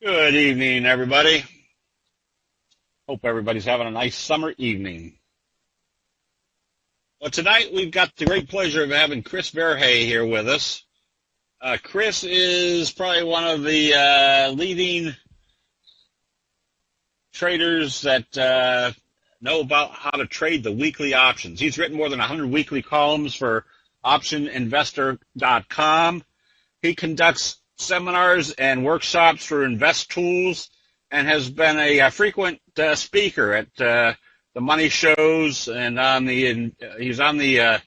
Good evening, everybody. Hope everybody's having a nice summer evening. Well, tonight we've got the great pleasure of having Chris Verhaegh here with us. Chris is probably one of the leading traders that know about how to trade the weekly options. He's written more than 100 weekly columns for optioninvestor.com. He conducts seminars and workshops for Invest Tools and has been a frequent speaker at the money shows and he's on the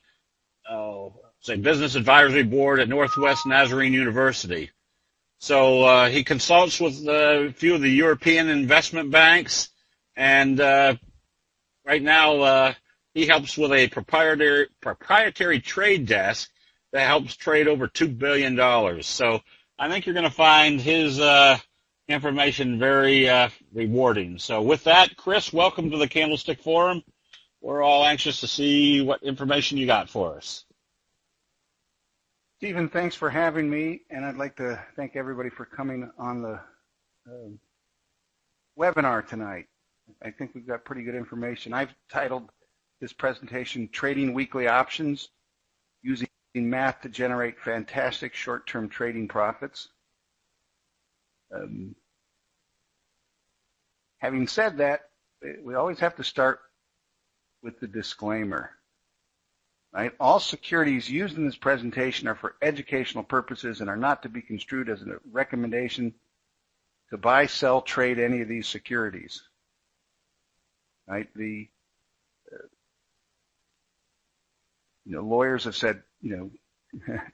Business Advisory Board at Northwest Nazarene University. So he consults with a few of the European investment banks, and right now he helps with a proprietary trade desk that helps trade over $2 billion. So I think you're going to find his information very rewarding. So with that, Chris, welcome to the Candlestick Forum. We're all anxious to see what information you got for us. Stephen, thanks for having me, and I'd like to thank everybody for coming on the webinar tonight. I think we've got pretty good information. I've titled this presentation, Trading Weekly Options, Using Math to Generate Fantastic Short-Term Trading Profits. Having said that, we always have to start with the disclaimer. Right? All securities used in this presentation are for educational purposes and are not to be construed as a recommendation to buy, sell, trade any of these securities. Right? The lawyers have said,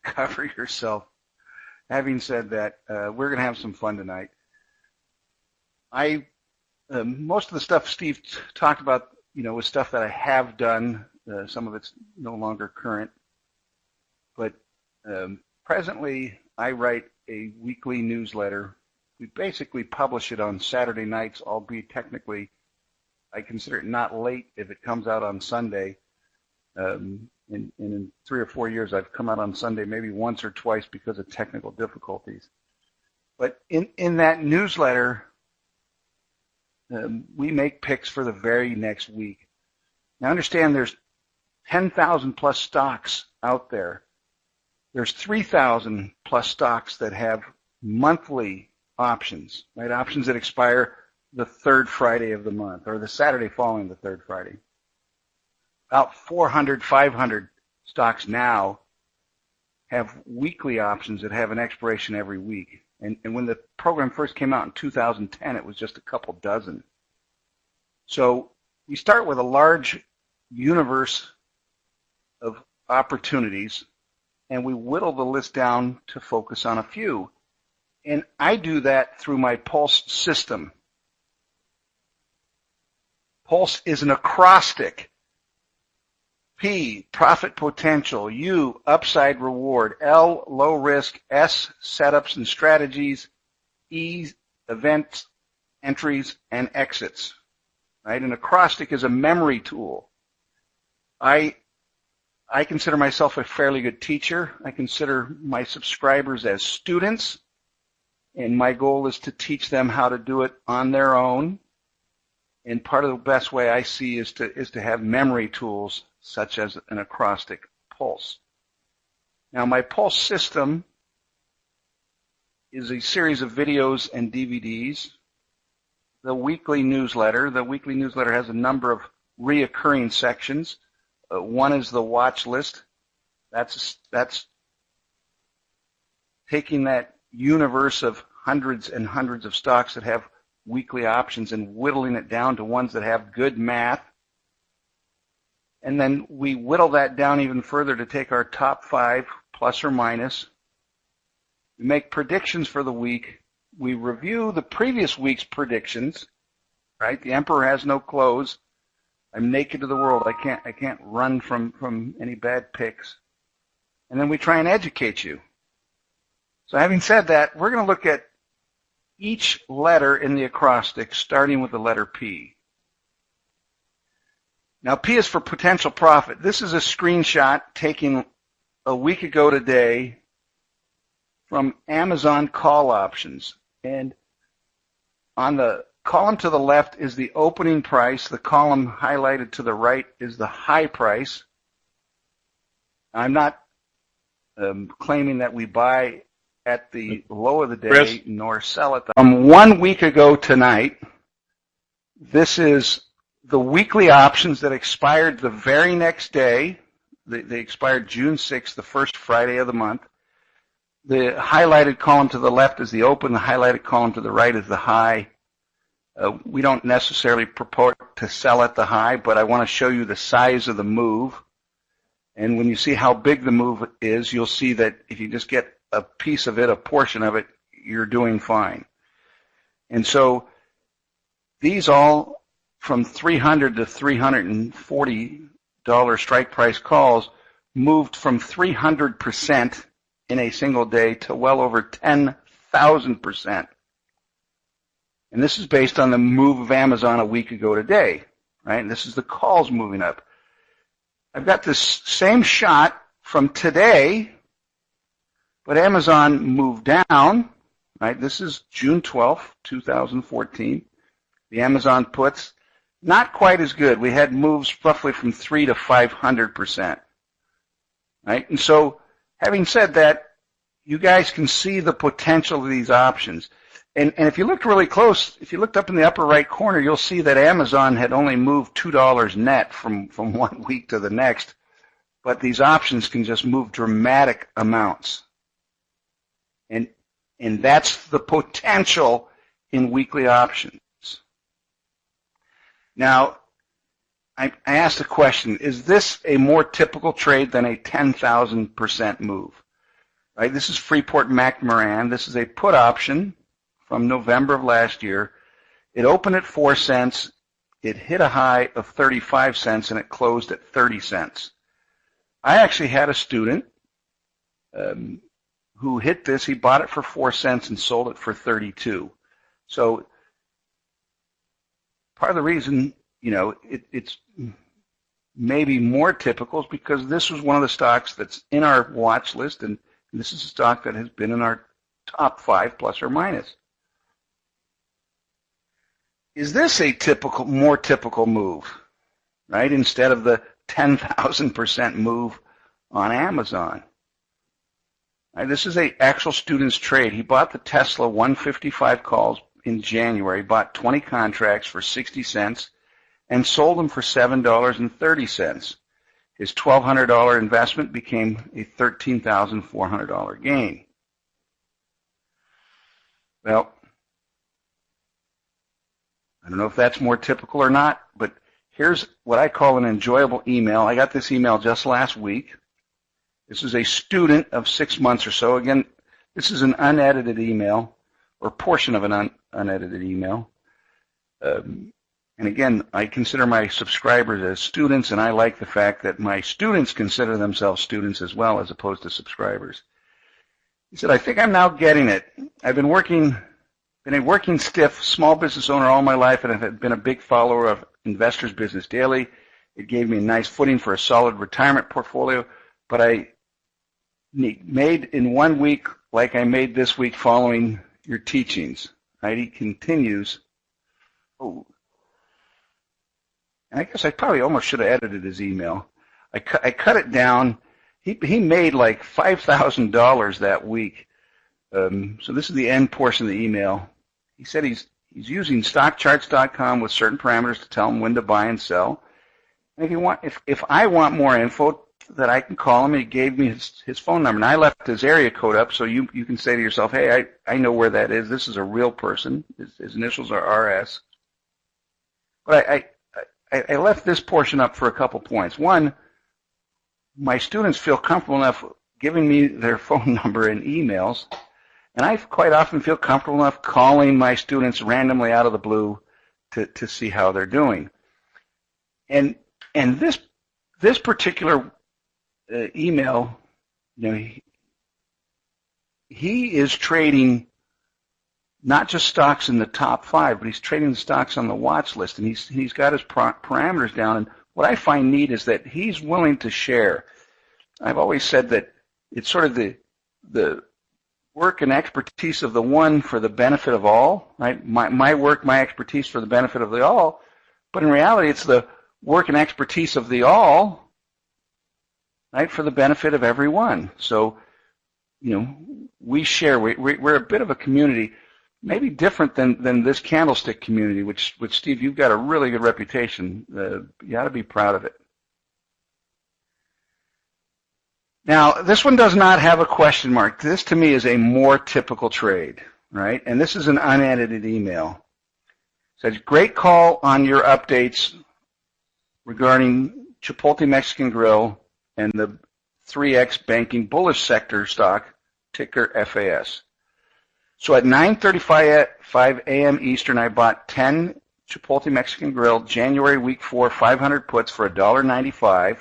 cover yourself. Having said that, we're going to have some fun tonight. Most of the stuff Steve talked about, was stuff that I have done. Some of it's no longer current. But presently, I write a weekly newsletter. We basically publish it on Saturday nights, albeit technically I consider it not late if it comes out on Sunday. And in 3 or 4 years, I've come out on Sunday maybe once or twice because of technical difficulties. But in that newsletter, we make picks for the very next week. Now, understand there's 10,000 plus stocks out there. There's 3,000 plus stocks that have monthly options, right? Options that expire the third Friday of the month or the Saturday following the third Friday. About 400, 500 stocks now have weekly options that have an expiration every week. And when the program first came out in 2010, it was just a couple dozen. So we start with a large universe of opportunities, and we whittle the list down to focus on a few. And I do that through my Pulse system. Pulse is an acrostic. P, profit potential. U, upside reward. L, low risk. S, setups and strategies. E, events, entries, and exits. Right? An acrostic is a memory tool. I consider myself a fairly good teacher. I consider my subscribers as students, and my goal is to teach them how to do it on their own. And part of the best way I see is to have memory tools such as an acrostic Pulse. Now, my Pulse system is a series of videos and DVDs. The weekly newsletter has a number of reoccurring sections. One is the watch list. That's taking that universe of hundreds and hundreds of stocks that have weekly options and whittling it down to ones that have good math. And then we whittle that down even further to take our top 5, plus or minus. We make predictions for the week. We review the previous week's predictions, right? The emperor has no clothes. I'm naked to the world. I can't run from any bad picks. And then we try and educate you. So having said that, we're going to look at each letter in the acrostic, starting with the letter P. Now, P is for potential profit. This is a screenshot taken a week ago today from Amazon call options. And On the column to the left is the opening price. The column highlighted to the right is the high price. I'm not claiming that we buy at the low of the day, Chris? nor sell at the 1 week ago tonight. This is the weekly options that expired the very next day. They expired June 6th, the first Friday of the month. The highlighted column to the left is the open. The highlighted column to the right is the high. We don't necessarily purport to sell at the high, but I want to show you the size of the move. And when you see how big the move is, you'll see that if you just get a piece of it, a portion of it, you're doing fine. And so these all from $300 to $340 strike price calls moved from 300% in a single day to well over 10,000%. And this is based on the move of Amazon a week ago today, right? And this is the calls moving up. I've got this same shot from today, but Amazon moved down, right? This is June 12th, 2014. The Amazon puts, not quite as good. We had moves roughly from 300 to 500%, right? And so, having said that, you guys can see the potential of these options. And if you looked really close, if you looked up in the upper right corner, you'll see that Amazon had only moved $2 net from 1 week to the next, but these options can just move dramatic amounts. And that's the potential in weekly options. Now, I asked the question, is this a more typical trade than a 10,000% move? Right? This is Freeport-McMoRan. This is a put option from November of last year. It opened at 4 cents. It hit a high of 35 cents, and it closed at 30 cents. I actually had a student who hit this. He bought it for 4 cents and sold it for 32. So part of the reason, it's maybe more typical is because this was one of the stocks that's in our watch list, and this is a stock that has been in our top 5 plus or minus. Is this a more typical move, right? Instead of the 10,000% move on Amazon. Right, this is an actual student's trade. He bought the Tesla 155 calls in January, bought 20 contracts for 60 cents, and sold them for $7.30. His $1,200 investment became a $13,400 gain. Well, I don't know if that's more typical or not, but here's what I call an enjoyable email. I got this email just last week. This is a student of 6 months or so. Again, this is an unedited email, or portion of an unedited email. And again, I consider my subscribers as students, and I like the fact that my students consider themselves students as well, as opposed to subscribers. He said, I think I'm now getting it. I've been a working stiff small business owner all my life, and I've been a big follower of Investors Business Daily. It gave me a nice footing for a solid retirement portfolio, but I made in 1 week like I made this week following your teachings. Right? He continues. Oh, and I guess I probably almost should have edited his email. I cut it down. He made like $5,000 that week. So this is the end portion of the email. He said he's using stockcharts.com with certain parameters to tell him when to buy and sell. And if I want more info, that I can call him. He gave me his phone number, and I left his area code up, so you can say to yourself, hey, I know where that is. This is a real person. His initials are RS. But I left this portion up for a couple points. One, my students feel comfortable enough giving me their phone number and emails, and I quite often feel comfortable enough calling my students randomly out of the blue to see how they're doing. And this particular email, he is trading not just stocks in the top 5, but he's trading the stocks on the watch list, and he's got his parameters down. And what I find neat is that he's willing to share. I've always said that it's sort of the work and expertise of the one for the benefit of all, right? My work, my expertise for the benefit of the all, but in reality, it's the work and expertise of the all, right, for the benefit of everyone. So, we share. We're a bit of a community, maybe different than this candlestick community, which Steve, you've got a really good reputation. You ought to be proud of it. Now, this one does not have a question mark. This, to me, is a more typical trade, right? And this is an unedited email. It says, great call on your updates regarding Chipotle Mexican Grill and the 3X banking bullish sector stock, ticker FAS. So at 9:35 a.m. Eastern, I bought 10 Chipotle Mexican Grill January week 4 500 puts for $1.95,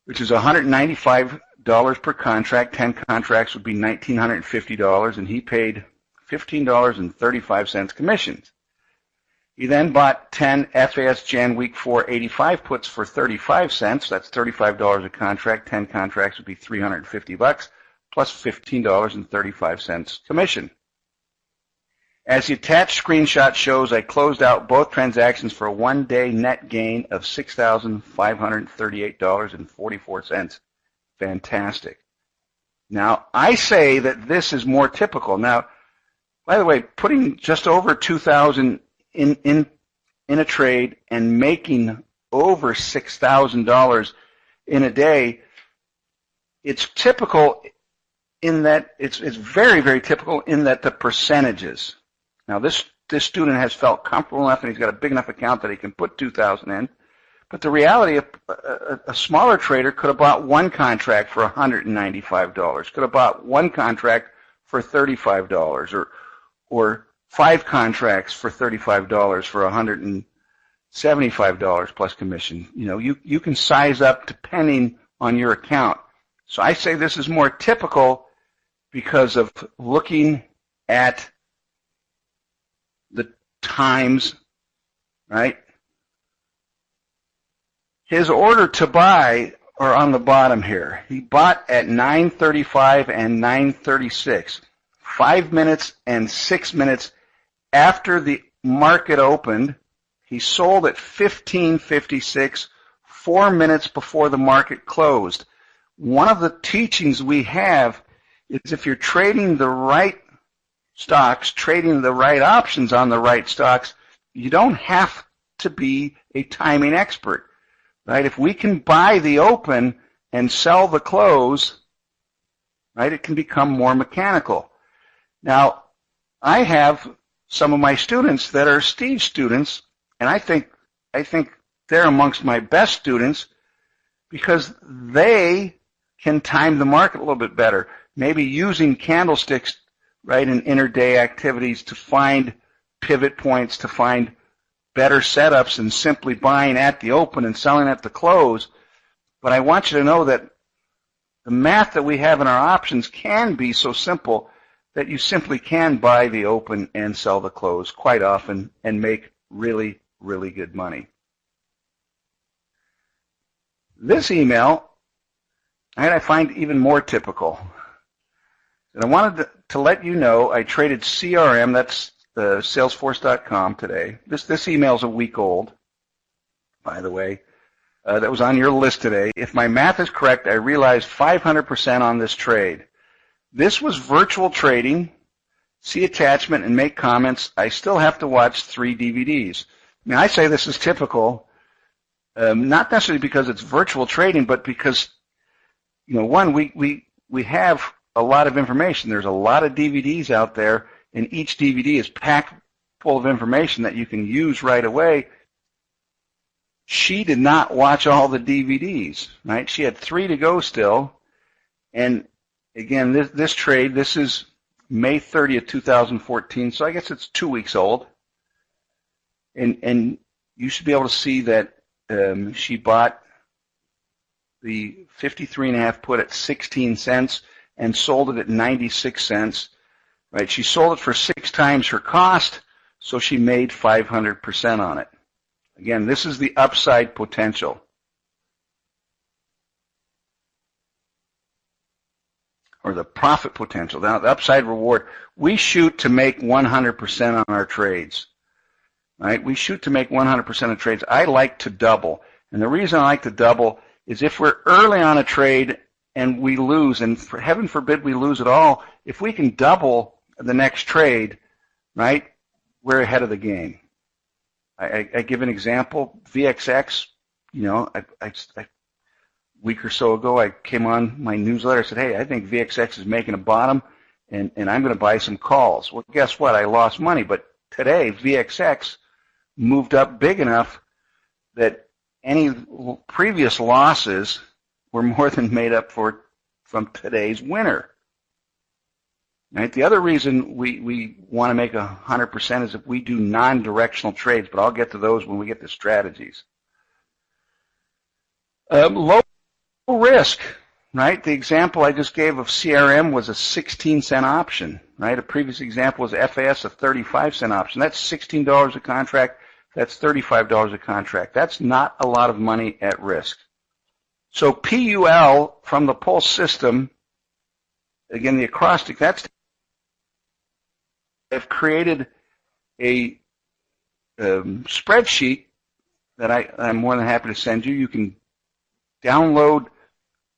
which is $195 per contract. 10 contracts would be $1,950, and he paid $15.35 commissions. He then bought 10 FAS Jan week 4 85 puts for 35 cents. That's $35 a contract. 10 contracts would be $350 plus $15.35 commission. As the attached screenshot shows, I closed out both transactions for a one-day net gain of $6,538.44. Fantastic. Now, I say that this is more typical. Now, by the way, putting just over $2,000 in a trade and making over $6,000 in a day, it's typical in that it's very, very typical in that the percentages. Now, this student has felt comfortable enough, and he's got a big enough account that he can put $2,000 in. But the reality, a smaller trader could have bought one contract for $195, could have bought one contract for $35, or 5 contracts for $35 for $175 plus commission. You can size up depending on your account. So I say this is more typical because of looking at the times, right? His order to buy are on the bottom here. He bought at 9:35 and 9:36, 5 minutes and 6 minutes after the market opened. He sold at 15:56, 4 minutes before the market closed. One of the teachings we have is if you're trading the right stocks, trading the right options on the right stocks, you don't have to be a timing expert, right? If we can buy the open and sell the close, right, it can become more mechanical. Now, I have some of my students that are Steve's students, and I think they're amongst my best students because they can time the market a little bit better, maybe using candlesticks, right, in intraday activities to find pivot points, to find better setups than simply buying at the open and selling at the close. But I want you to know that the math that we have in our options can be so simple that you simply can buy the open and sell the close quite often and make really, really good money. This email, I find even more typical. And I wanted to let you know I traded CRM, that's Salesforce.com today. This email is a week old, by the way. That was on your list today. If my math is correct, I realized 500% on this trade. This was virtual trading. See attachment and make comments. I still have to watch 3 DVDs. Now, I say this is typical, not necessarily because it's virtual trading, but because, one, we have a lot of information. There's a lot of DVDs out there, and each DVD is packed full of information that you can use right away. She did not watch all the DVDs, right? She had 3 to go still. And again, this trade, this is May 30th, 2014, so I guess it's 2 weeks old. And you should be able to see that she bought the 53.5 put at 16 cents and sold it at 96 cents. Right? She sold it for 6 times her cost, so she made 500% on it. Again, this is the upside potential. or the profit potential. Now, the upside reward, we shoot to make 100% on our trades, right? We shoot to make 100% of trades. I like to double. And the reason I like to double is if we're early on a trade and we lose, and for heaven forbid we lose it all, if we can double the next trade, right, we're ahead of the game. I give an example, VXX, you know, a week or so ago I came on my newsletter and said, hey, I think VXX is making a bottom and I'm going to buy some calls. Well, guess what? I lost money, but today VXX moved up big enough that any previous losses were more than made up for from today's winner. Right? The other reason we want to make 100% is if we do non-directional trades, but I'll get to those when we get to strategies. Low risk, right? The example I just gave of CRM was a 16-cent option, right? A previous example was FAS, a 35-cent option. That's $16 a contract. That's $35 a contract. That's not a lot of money at risk. So PUL from the Pulse system, again, the acrostic, that's I've created a spreadsheet that I'm more than happy to send you. You can download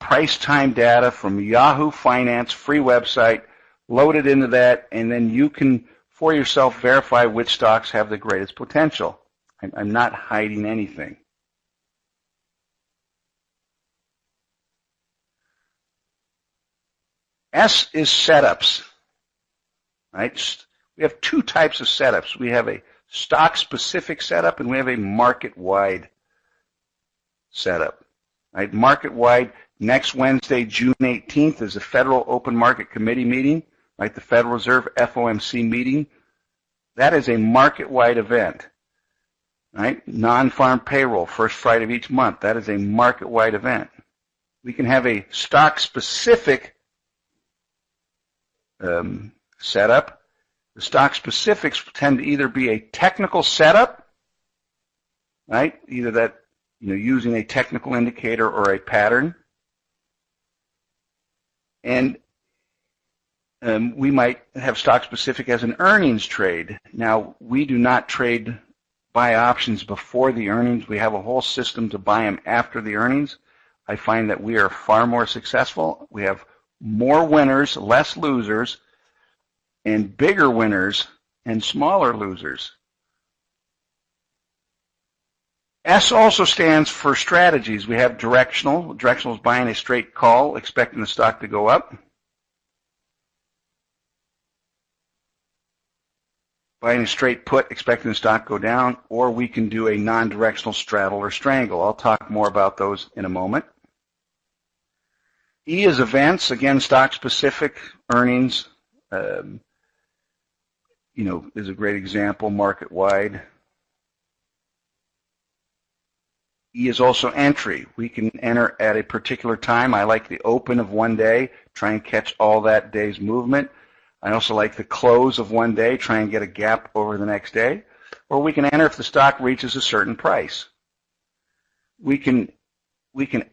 price time data from Yahoo Finance, free website, load it into that, and then you can, for yourself, verify which stocks have the greatest potential. I'm not hiding anything. S is setups, right? We have two types of setups. We have a stock-specific setup and we have a market-wide setup. Right? Market-wide, next Wednesday, June 18th, is a Federal Open Market Committee meeting, right? The Federal Reserve FOMC meeting. That is a market-wide event. Right? Non-farm payroll, first Friday of each month. That is a market-wide event. We can have a stock-specific setup. The stock specifics tend to either be a technical setup, right? Either that, you know, using a technical indicator or a pattern. And we might have stock specific as an earnings trade. Now, we do not trade buy options before the earnings. We have a whole system to buy them after the earnings. I find that we are far more successful. We have more winners, less losers, and bigger winners and smaller losers. S also stands for strategies. We have directional. Directional is buying a straight call, expecting the stock to go up. Buying a straight put, expecting the stock to go down. Or we can do a non-directional straddle or strangle. I'll talk more about those in a moment. E is events. Again, stock-specific, earnings. You know, is a great example, market-wide. E is also entry. We can enter at a particular time. I like the open of one day, try and catch all that day's movement. I also like the close of one day, try and get a gap over the next day. Or we can enter if the stock reaches a certain price. We can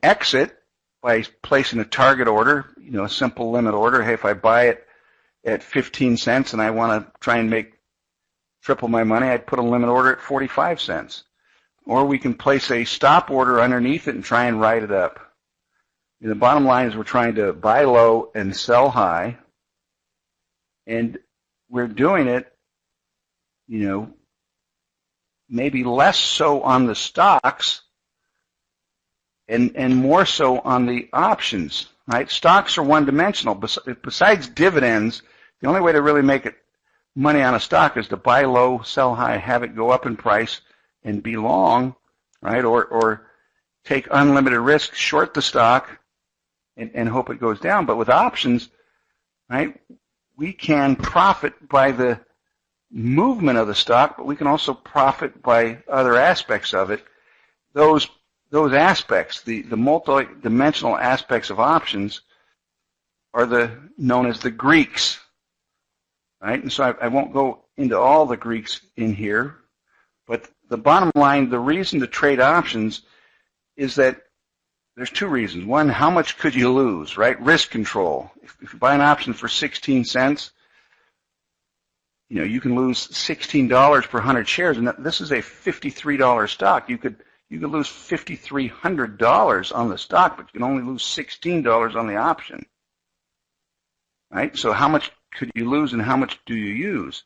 exit by placing a target order, you know, a simple limit order. Hey, if I buy it at 15 cents and I want to try and make triple my money, I'd put a limit order at 45 cents. Or we can place a stop order underneath it and try and ride it up. And the bottom line is we're trying to buy low and sell high, and we're doing it, you know, maybe less so on the stocks and more so on the options, right? Stocks are one-dimensional. Besides dividends, the only way to really make it money on a stock is to buy low, sell high, have it go up in price, and be long, right? Or take unlimited risk, short the stock, and hope it goes down. But with options, right, we can profit by the movement of the stock, but we can also profit by other aspects of it. Those aspects, the multi-dimensional aspects of options, are known as the Greeks, right? And so I won't go into all the Greeks in here, but the bottom line, the reason to trade options is that there's two reasons. One, how much could you lose, right? Risk control. If you buy an option for 16 cents, you can lose $16 per 100 shares, and this is a $53 stock. You could lose $5,300 on the stock, but you can only lose $16 on the option, right? So how much could you lose, and how much do you use?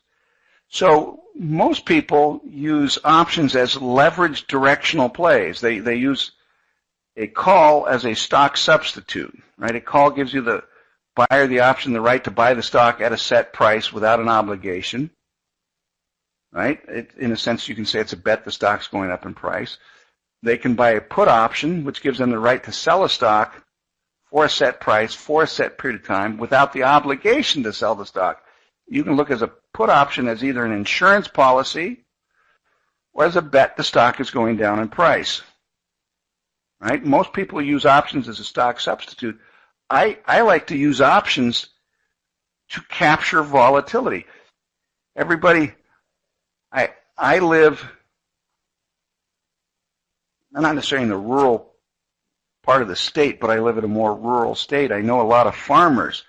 So most people use options as leveraged directional plays. They use a call as a stock substitute, right? A call gives you the buyer the option, the right to buy the stock at a set price without an obligation, right? In a sense, you can say it's a bet the stock's going up in price. They can buy a put option, which gives them the right to sell a stock for a set price for a set period of time without the obligation to sell the stock. You can look as a put option as either an insurance policy or as a bet the stock is going down in price, right? Most people use options as a stock substitute. I like to use options to capture volatility. Everybody, I live, not necessarily in the rural part of the state, but I live in a more rural state. I know a lot of farmers.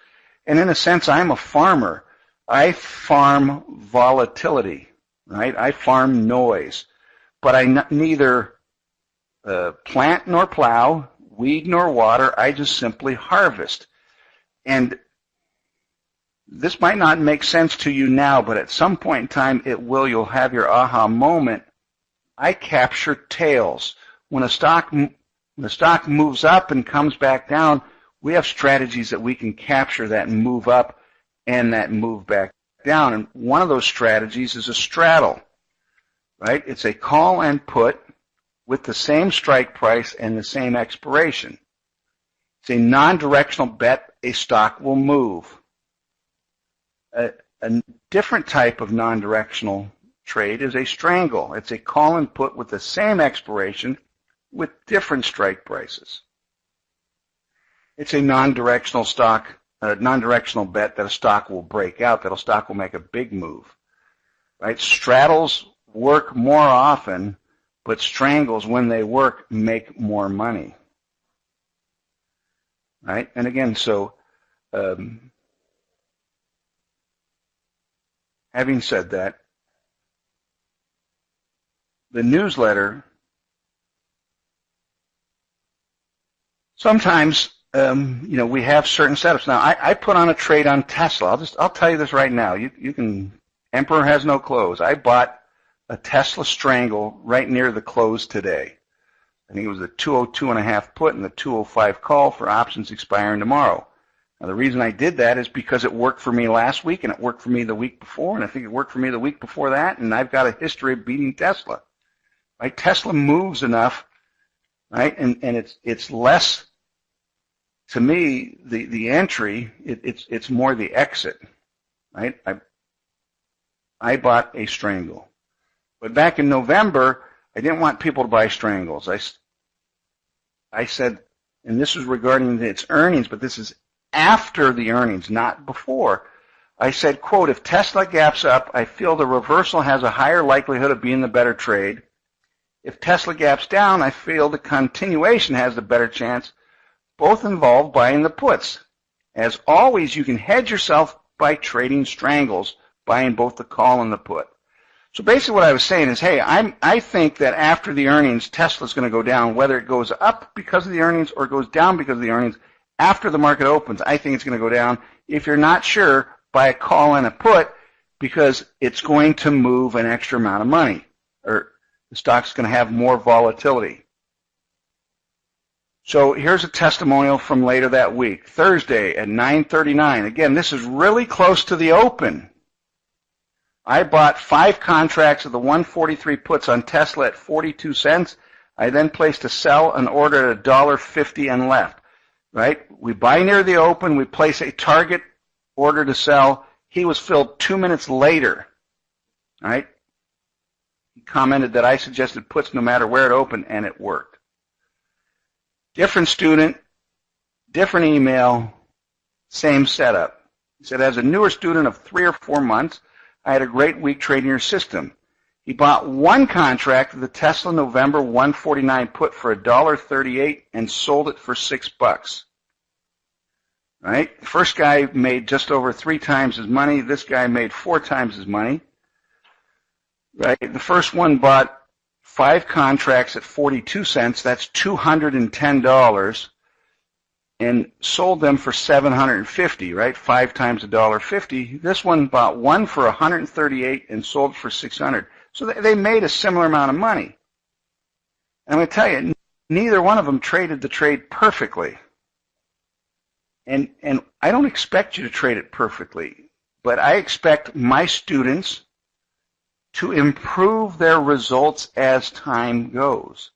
And in a sense, I'm a farmer. I farm volatility, right? I farm noise. But I neither plant nor plow, weed nor water. I just simply harvest. And this might not make sense to you now, but at some point in time it will. You'll have your aha moment. I capture tails. When a stock moves up and comes back down, we have strategies that we can capture that move up and that move back down. And one of those strategies is a straddle, right? It's a call and put with the same strike price and the same expiration. It's a non-directional bet a stock will move. A different type of non-directional trade is a strangle. It's a call and put with the same expiration with different strike prices. It's a non-directional bet that a stock will break out, that a stock will make a big move, right? Straddles work more often, but strangles, when they work, make more money, right? And again, so having said that, the newsletter, sometimes we have certain setups. Now, I put on a trade on Tesla. I'll tell you this right now. You can. Emperor has no clothes. I bought a Tesla strangle right near the close today. I think it was the 202.5 put and the 205 call for options expiring tomorrow. Now, the reason I did that is because it worked for me last week, and it worked for me the week before, and I think it worked for me the week before that, and I've got a history of beating Tesla. Right? Tesla moves enough, right? And it's less, to me, the entry, it's more the exit, right? I bought a strangle. But back in November, I didn't want people to buy strangles. I said, and this is regarding its earnings, but this is after the earnings, not before. I said, quote, if Tesla gaps up, I feel the reversal has a higher likelihood of being the better trade. If Tesla gaps down, I feel the continuation has the better chance. Both involve buying the puts. As always, you can hedge yourself by trading strangles, buying both the call and the put. So basically what I was saying is, hey, I think that after the earnings, Tesla's going to go down, whether it goes up because of the earnings or goes down because of the earnings. After the market opens, I think it's going to go down. If you're not sure, buy a call and a put because it's going to move an extra amount of money, or the stock's going to have more volatility. So here's a testimonial from later that week, Thursday at 9:39. Again, this is really close to the open. I bought 5 contracts of the 143 puts on Tesla at 42 cents. I then placed a sell and order at $1.50 and left. Right? We buy near the open. We place a target order to sell. He was filled 2 minutes later. Right? He commented that I suggested puts no matter where it opened, and it worked. Different student, different email, same setup. He said, as a newer student of 3 or 4 months, I had a great week trading your system. He bought one contract of the Tesla November 149 put for $1.38 and sold it for $6. Right? The first guy made just over 3 times his money. This guy made 4 times his money. Right? The first one bought 5 contracts at 42 cents. That's $210, and sold them for $750. Right? 5 times $1.50. This one bought one for $138 and sold for $600. So they made a similar amount of money. And I'm going to tell you, neither one of them traded the trade perfectly. And I don't expect you to trade it perfectly, but I expect my students to improve their results as time goes.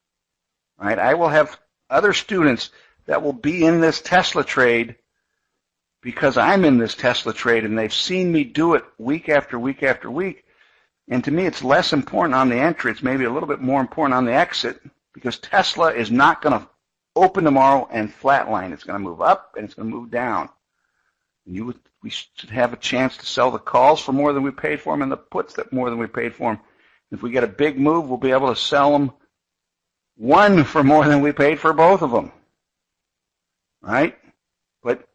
Right? I will have other students that will be in this Tesla trade because I'm in this Tesla trade and they've seen me do it week after week after week. And to me, it's less important on the entry. It's maybe a little bit more important on the exit because Tesla is not going to open tomorrow and flatline. It's going to move up and it's going to move down. And we should have a chance to sell the calls for more than we paid for them and the puts that more than we paid for them. If we get a big move, we'll be able to sell them one for more than we paid for both of them. Right? But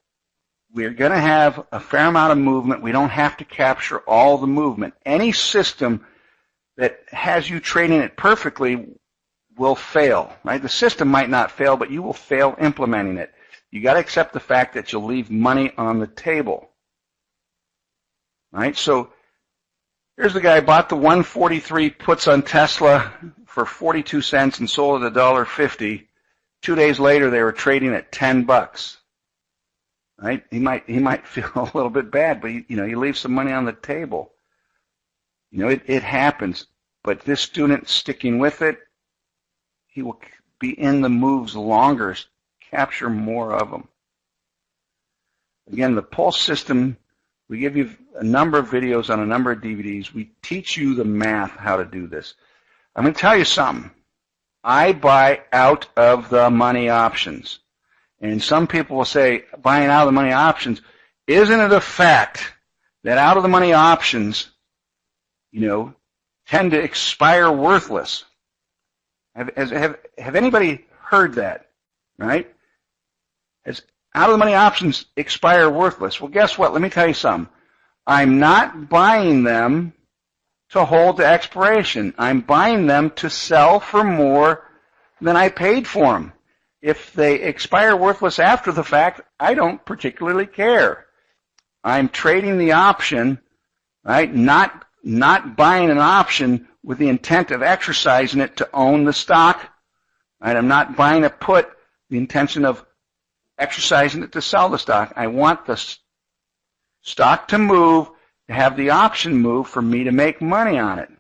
we're going to have a fair amount of movement. We don't have to capture all the movement. Any system that has you trading it perfectly will fail, right? The system might not fail, but you will fail implementing it. You got to accept the fact that you'll leave money on the table, right? So here's the guy bought the 143 puts on Tesla for 42 cents and sold at $1.50. 2 days later, they were trading at $10, right? He might feel a little bit bad, but you leave some money on the table. It happens. But this student sticking with it, he will be in the moves longer, capture more of them. Again, the Pulse system, we give you a number of videos on a number of DVDs. We teach you the math, how to do this. I'm going to tell you something. I buy out of the money options. And some people will say, buying out of the money options, isn't it a fact that out of the money options, tend to expire worthless? Have anybody heard that, right? Has out of the money options expire worthless? Well, guess what? Let me tell you something. I'm not buying them to hold to expiration. I'm buying them to sell for more than I paid for them. If they expire worthless after the fact, I don't particularly care. I'm trading the option, right? Not buying an option with the intent of exercising it to own the stock. Right? I'm not buying a put, the intention of exercising it to sell the stock. I want the stock to move, to have the option move for me to make money on it.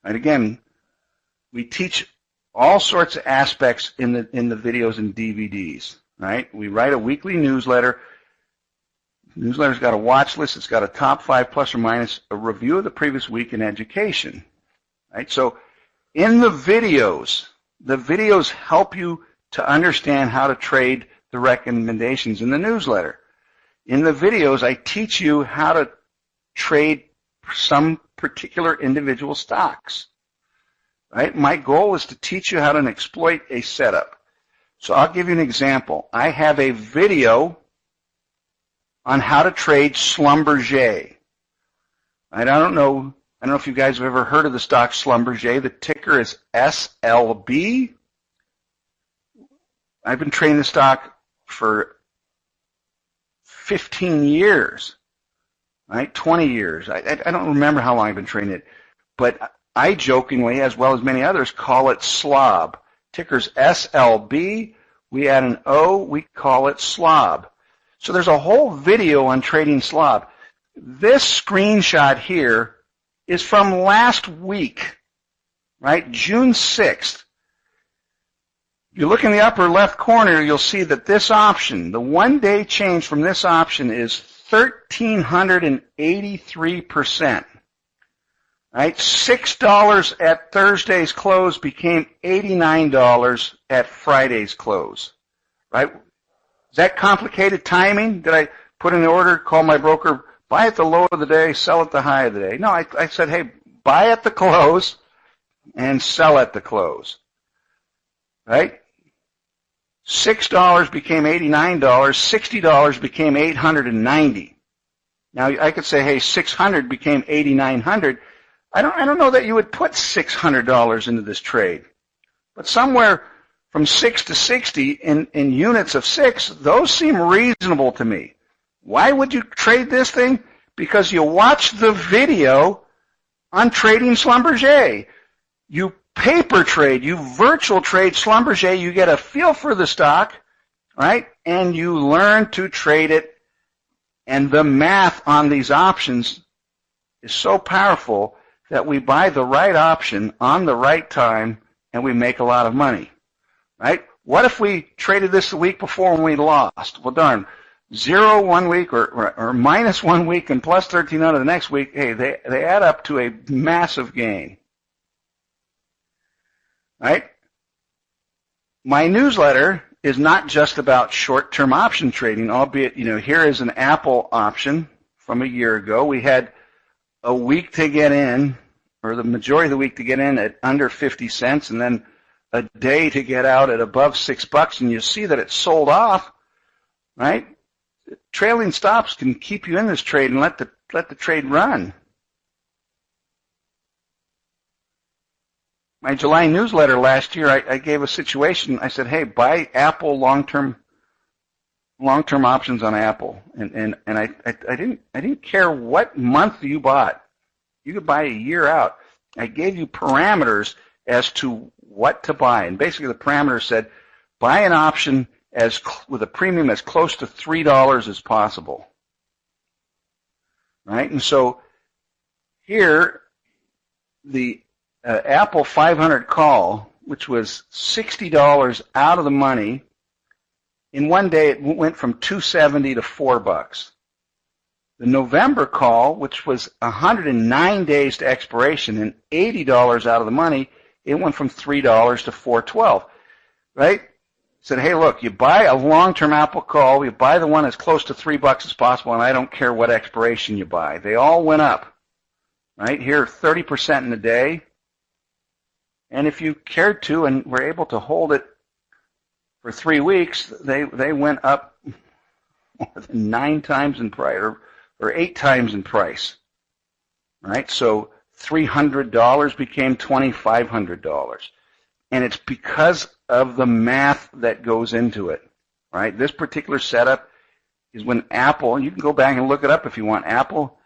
Right? Again, we teach all sorts of aspects in the videos and DVDs. Right? We write a weekly newsletter. The newsletter's got a watch list. It's got a top 5 plus or minus, a review of the previous week in education. Right? So in the videos help you to understand how to trade the recommendations in the newsletter. In the videos, I teach you how to trade some particular individual stocks. Right? My goal is to teach you how to exploit a setup. So I'll give you an example. I have a video on how to trade Schlumberger. I don't know if you guys have ever heard of the stock Schlumberger. The ticker is SLB. I've been trading the stock for 15 years, right? 20 years. I don't remember how long I've been trading it, but I jokingly, as well as many others, call it slob. Ticker's SLB. We add an O, we call it slob. So there's a whole video on trading slob. This screenshot here is from last week, right? June 6th. You look in the upper left corner, you'll see that this option, the one-day change from this option is 1,383%. Right? $6 at Thursday's close became $89 at Friday's close. Right? Is that complicated timing? Did I put in the order, call my broker, buy at the low of the day, sell at the high of the day? No, I said, hey, buy at the close and sell at the close, right? $6 became $89, $60 became $890. Now I could say, hey, $600 became $8,900. I don't know that you would put $600 into this trade, but somewhere from 6 to 60 in units of 6, those seem reasonable to me. Why would you trade this thing? Because you watch the video on trading Schlumberger. You paper trade, you virtual trade Schlumberger, you get a feel for the stock, right? And you learn to trade it. And the math on these options is so powerful that we buy the right option on the right time and we make a lot of money, right? What if we traded this the week before and we lost? Well, darn, 0 one week or minus 1 week and plus 1,300 the next week, hey, they add up to a massive gain, right? My newsletter is not just about short-term option trading, albeit, here is an Apple option from a year ago. We had a week to get in, or the majority of the week to get in at under 50 cents, and then a day to get out at above $6, and you see that it sold off, right? Trailing stops can keep you in this trade and let the trade run. My July newsletter last year, I gave a situation. I said, hey, buy Apple long-term options on Apple, and I didn't care what month you bought. You could buy a year out. I gave you parameters as to what to buy, and basically the parameters said buy an option with a premium as close to $3 as possible, right? And so here, the Apple 500 call, which was $60 out of the money, in one day it went from $2.70 to $4. The November call, which was 109 days to expiration and $80 out of the money, it went from $3 to $4.12, right? Said, hey, look, you buy a long-term Apple call, you buy the one as close to $3 as possible, and I don't care what expiration you buy. They all went up, right? Here, 30% in a day. And if you cared to and were able to hold it for 3 weeks, they went up more than 9 times in price, or 8 times in price, right? So $300 became $2,500. And it's because of the math that goes into it, right? This particular setup is when Apple, you can go back and look it up if you want, Apple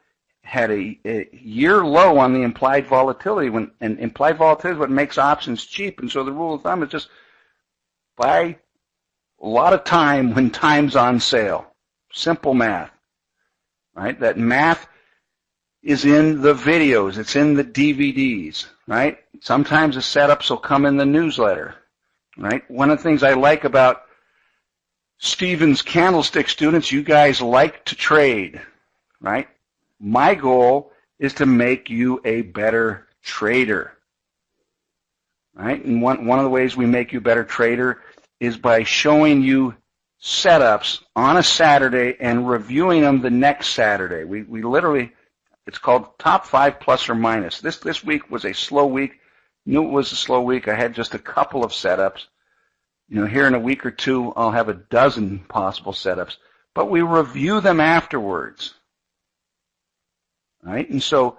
had a year low on the implied volatility, and implied volatility is what makes options cheap. And so the rule of thumb is just buy a lot of time when time's on sale. Simple math, right? That math is in the videos. It's in the DVDs, right? Sometimes the setups will come in the newsletter, right? One of the things I like about Stephen's Candlestick students, you guys like to trade, right? My goal is to make you a better trader, right? And one of the ways we make you a better trader is by showing you setups on a Saturday and reviewing them the next Saturday. We literally, it's called Top 5 Plus or Minus. This week was a slow week. Knew it was a slow week. I had just a couple of setups. Here in a week or two, I'll have a dozen possible setups. But we review them afterwards. Right? And so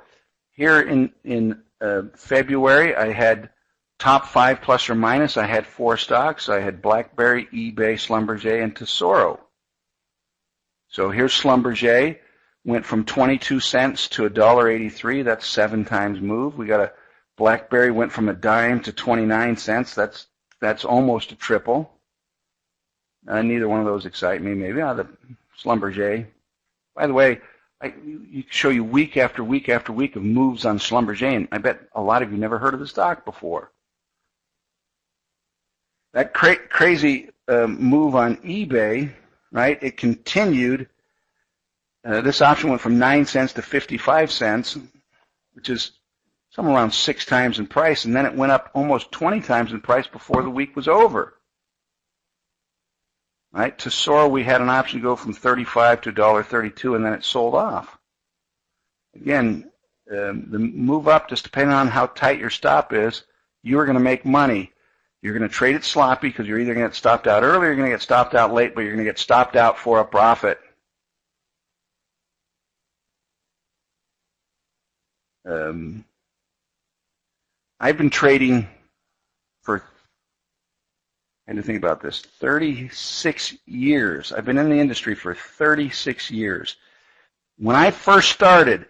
here in February, I had Top 5 Plus or Minus. I had 4 stocks. I had BlackBerry, eBay, Schlumberger, and Tesoro. So here's Schlumberger. Went from 22 cents to $1.83. That's 7 times move. We got a BlackBerry went from a dime to 29 cents. That's almost a triple. Neither one of those excite me. Maybe the Schlumberger. By the way, you show you week after week after week of moves on Schlumberger, and I bet a lot of you never heard of the stock before. That crazy move on eBay, right? It continued. This option went from 9 cents to 55 cents, which is somewhere around 6 times in price, and then it went up almost 20 times in price before the week was over. Right? Tesoro, we had an option go from $35 to $1.32, and then it sold off. Again, the move up, just depending on how tight your stop is, you are going to make money. You're going to trade it sloppy because you're either going to get stopped out early or you're going to get stopped out late, but you're going to get stopped out for a profit. I've been trading for, I had to think about this, 36 years. I've been in the industry for 36 years. When I first started,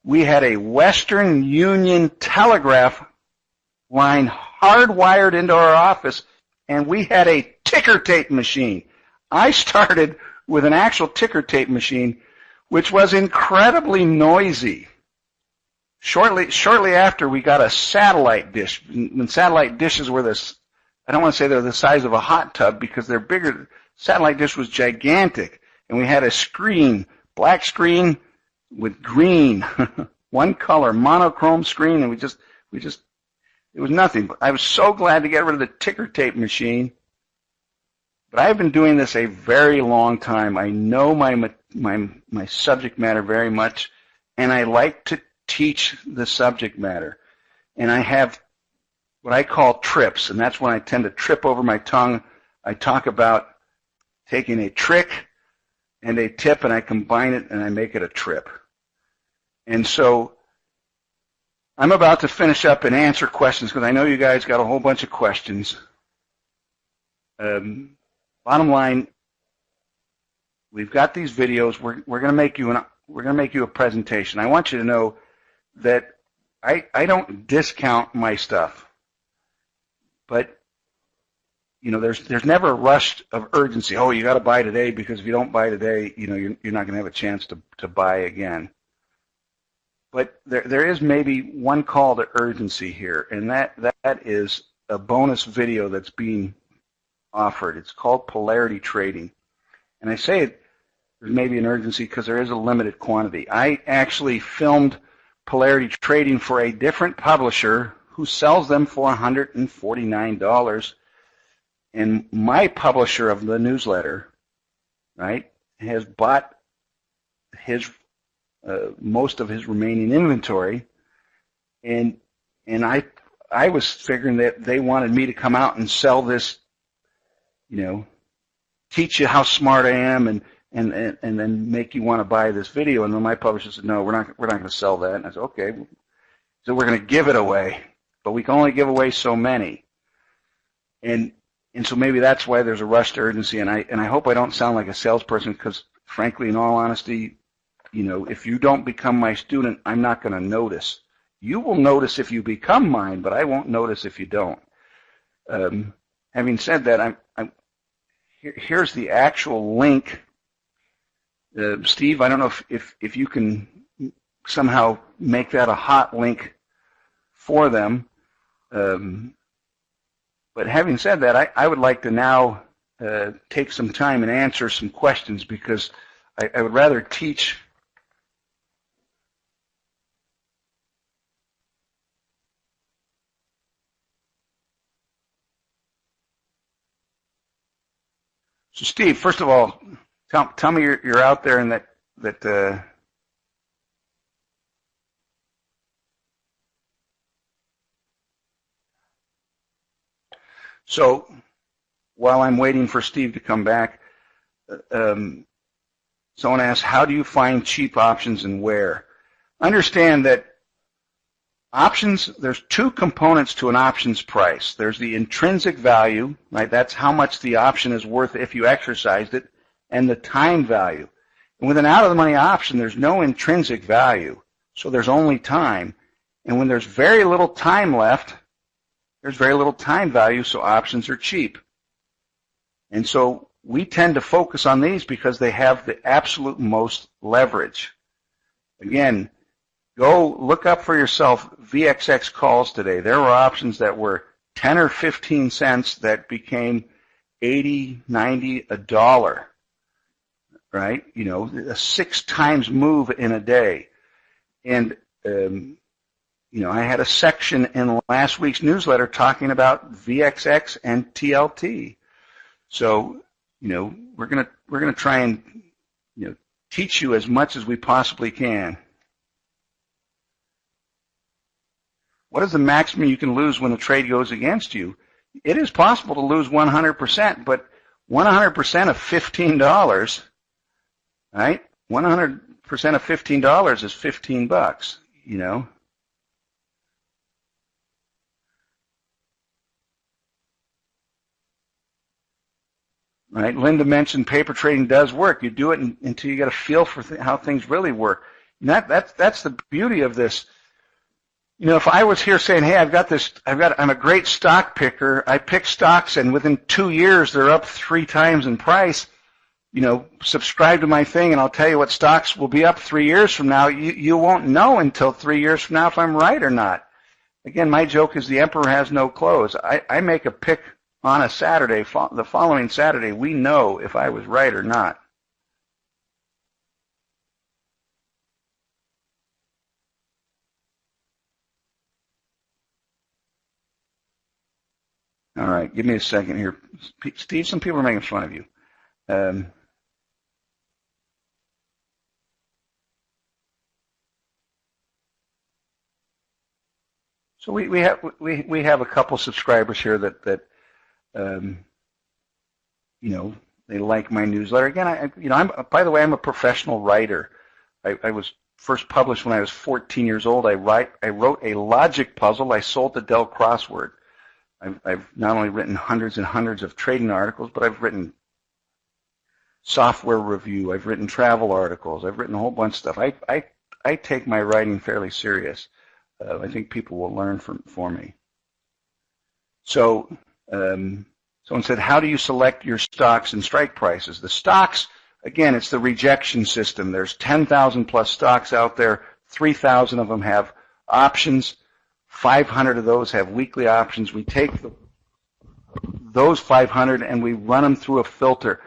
we had a Western Union telegraph line hardwired into our office, and we had a ticker tape machine. I started with an actual ticker tape machine, which was incredibly noisy. Shortly after, we got a satellite dish. When satellite dishes were this, I don't want to say they're the size of a hot tub because they're bigger. Satellite dish was gigantic, and we had a screen, black screen with green, one color, monochrome screen, and we just, it was nothing. But I was so glad to get rid of the ticker tape machine. But I've been doing this a very long time. I know my subject matter very much, and I like to teach the subject matter. And I have what I call trips, and that's when I tend to trip over my tongue. I talk about taking a trick and a tip, and I combine it, and I make it a trip. And so I'm about to finish up and answer questions because I know you guys got a whole bunch of questions. Bottom line, we've got these videos. We're going to make you a presentation. I want you to know that I don't discount my stuff, but you know, there's never a rush of urgency. Oh, you got to buy today because if you don't buy today, you know, you're not going to have a chance to buy again. But there is maybe one call to urgency here, and that is a bonus video that's being offered. It's called Polarity Trading, and I say there's maybe an urgency because there is a limited quantity. I actually filmed Polarity Trading for a different publisher who sells them for $149, and my publisher of the newsletter, right, has bought his most of his remaining inventory, and I was figuring that they wanted me to come out and sell this, you know, teach you how smart I am, and then make you want to buy this video. And then my publisher said, no, we're not going to sell that. And I said, okay, so we're going to give it away, but we can only give away so many. And so maybe that's why there's a rush to urgency. And I hope I don't sound like a salesperson because, frankly, in all honesty, you know, if you don't become my student, I'm not going to notice. You will notice if you become mine, but I won't notice if you don't. Having said that, here's the actual link. Steve, I don't know if you can somehow make that a hot link for them. But having said that, I would like to now take some time and answer some questions because I would rather teach. So, Steve, first of all, tell me you're out there and that so while I'm waiting for Steve to come back, someone asked, how do you find cheap options and where? Understand that options, there's two components to an options price. There's the intrinsic value, right? That's how much the option is worth if you exercised it, and the time value. And with an out-of-the-money option, there's no intrinsic value, so there's only time. And when there's very little time left, there's very little time value, so options are cheap. And so we tend to focus on these because they have the absolute most leverage. Again, go look up for yourself VXX calls today. There were options that were 10 or 15 cents that became 80, 90, $1, right? You know, a 6 times move in a day. And, you know, I had a section in last week's newsletter talking about VXX and TLT. So, you know, we're gonna try and, you know, teach you as much as we possibly can. What is the maximum you can lose when the trade goes against you? It is possible to lose 100%, but 100% of $15, right? 100% of $15 is $15, you know. Right? Linda mentioned paper trading does work. You do it until you get a feel for how things really work. And that's the beauty of this. You know, if I was here saying, hey, I'm a great stock picker. I pick stocks, and within 2 years they're up 3 times in price. You know, subscribe to my thing, and I'll tell you what stocks will be up 3 years from now. You won't know until 3 years from now if I'm right or not. Again, my joke is the emperor has no clothes. I make a pick on a Saturday. The following Saturday, we know if I was right or not. All right, give me a second here. Steve, some people are making fun of you. So we have a couple subscribers here that you know, they like my newsletter. Again, by the way, I'm a professional writer. I was first published when I was 14 years old. I wrote a logic puzzle. I sold the Dell crossword. I've not only written hundreds and hundreds of trading articles, but I've written software review. I've written travel articles. I've written a whole bunch of stuff. I take my writing fairly serious. I think people will learn from me. So someone said, how do you select your stocks and strike prices? The stocks, again, it's the rejection system. There's 10,000 plus stocks out there. 3,000 of them have options. 500 of those have weekly options. We take those 500 and we run them through a filter.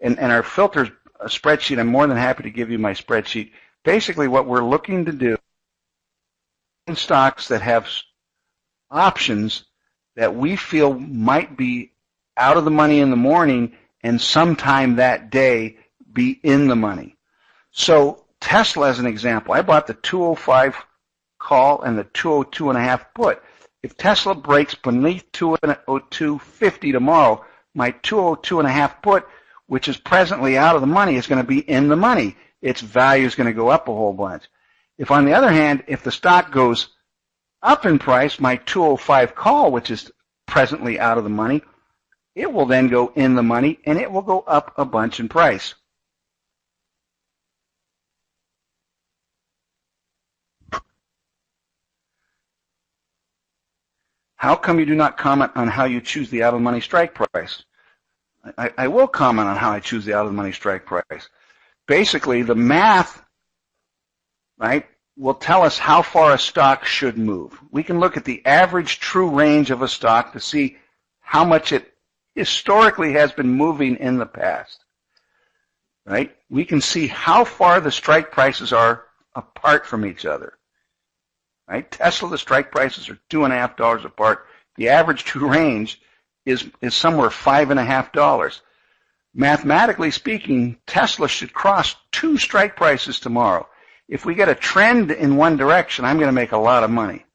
And our filter's a spreadsheet. I'm more than happy to give you my spreadsheet. Basically, what we're looking to do in stocks that have options that we feel might be out of the money in the morning and sometime that day be in the money. So Tesla, as an example, I bought the 205 call and the 202.5 put. If Tesla breaks beneath 202.50 tomorrow, my 202.5 put, which is presently out of the money, is going to be in the money. Its value is going to go up a whole bunch. If, on the other hand, if the stock goes up in price, my 205 call, which is presently out of the money, it will then go in the money, and it will go up a bunch in price. How come you do not comment on how you choose the out-of-the-money strike price? I will comment on how I choose the out-of-the-money strike price. Basically, the math, right, will tell us how far a stock should move. We can look at the average true range of a stock to see how much it historically has been moving in the past, right? We can see how far the strike prices are apart from each other. Right? Tesla, the strike prices are $2.50 apart. The average true range is somewhere $5.50. Mathematically speaking, Tesla should cross 2 strike prices tomorrow. If we get a trend in one direction, I'm going to make a lot of money,